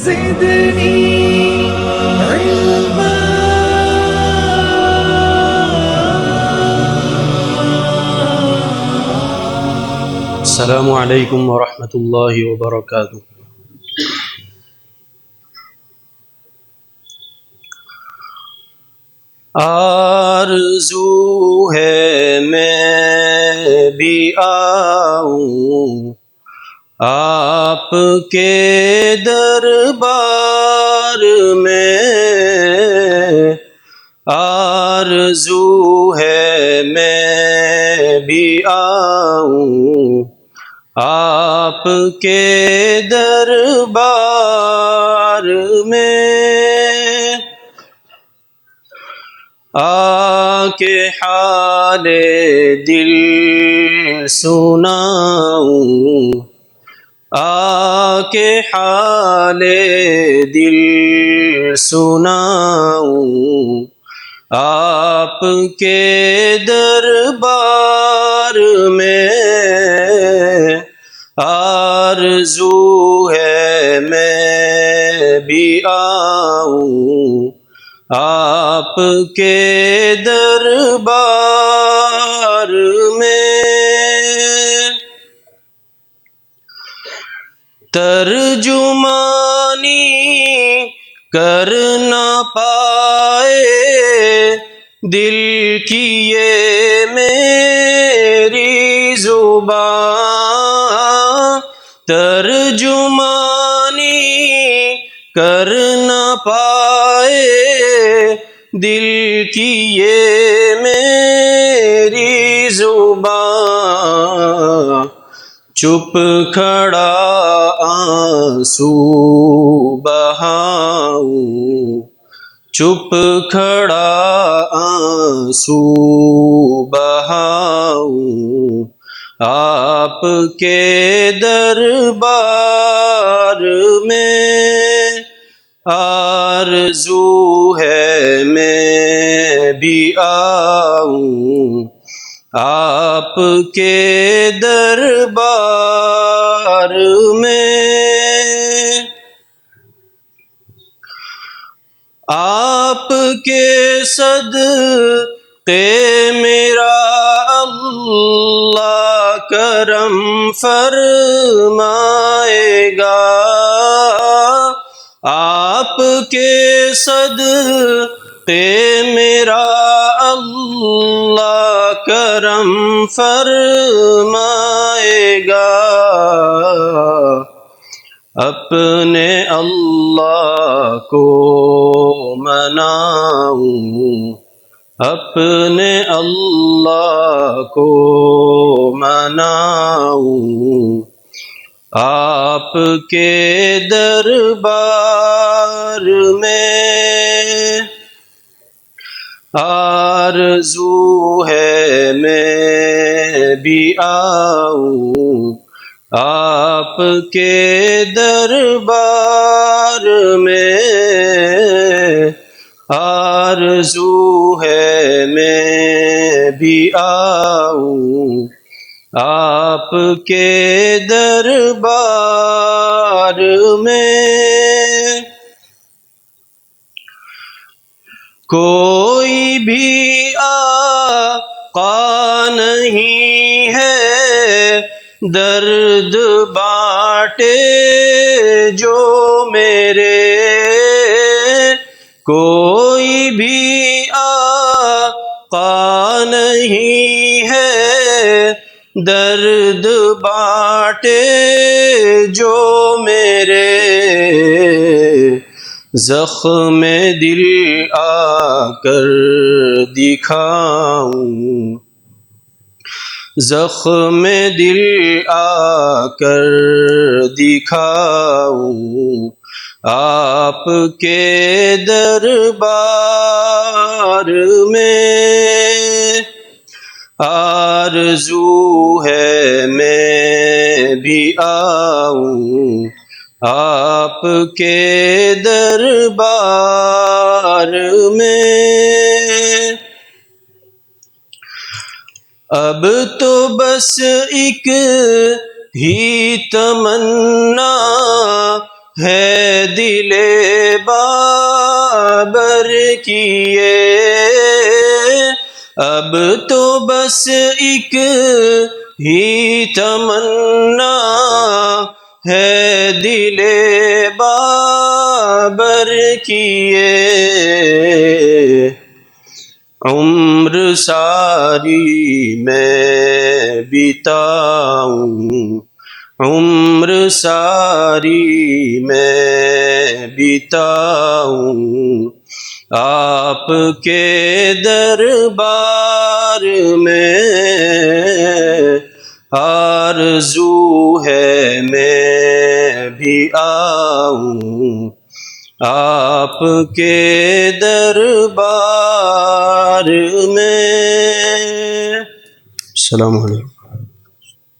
زدني علما. السلام علیکم ورحمۃ اللہ وبرکاتہ۔ آرزو ہے میں بھی آؤں آپ کے دربار میں، آرزو ہے میں بھی آؤں آپ کے دربار میں، آ کے حال دل سناؤں، آ کے حال دل سناؤں آپ کے دربار میں، آرزو ہے میں بھی آؤں آپ کے دربار میں۔ ترجمانی کر نہ پائے دل کی یہ میری زبان، ترجمانی کر نہ پائے دل کی یہ میری زبان، چپ کھڑا آنسو بہاؤں، چپ کھڑا آنسو بہاؤں آپ کے دربار میں، آرزو ہے میں بھی آؤں آپ کے دربار میں، آپ کے صدقے میرا اللہ کرم فرمائے گا، آپ کے صدقے میرا اللہ کرم فرمائے گا، اپنے اللہ کو مناؤں، اپنے اللہ کو مناؤں آپ کے دربار میں، آرزو ہے میں بھی آؤں آپ کے دربار میں، آرزو ہے میں بھی آؤں آپ کے دربار میں، کوئی بھی آقا نہیں ہے درد بانٹے جو میرے، کوئی بھی آقا نہیں ہے درد بانٹے جو میرے، زخم دل آ کر دکھاؤں، زخم دل آ کر دکھاؤں آپ کے دربار میں، آرزو ہے میں بھی آؤں آپ کے دربار میں، اب تو بس ایک ہی تمنا ہے دل بابر کیے، اب تو بس ایک ہی تمنا ہے دل بابر کیے، عمر ساری میں بتاؤں، عمر ساری میں بتاؤں، آپ کے دربار میں آرزو ہے میں بھی آؤں، آپ کے دربار میں۔ السلام علیکم۔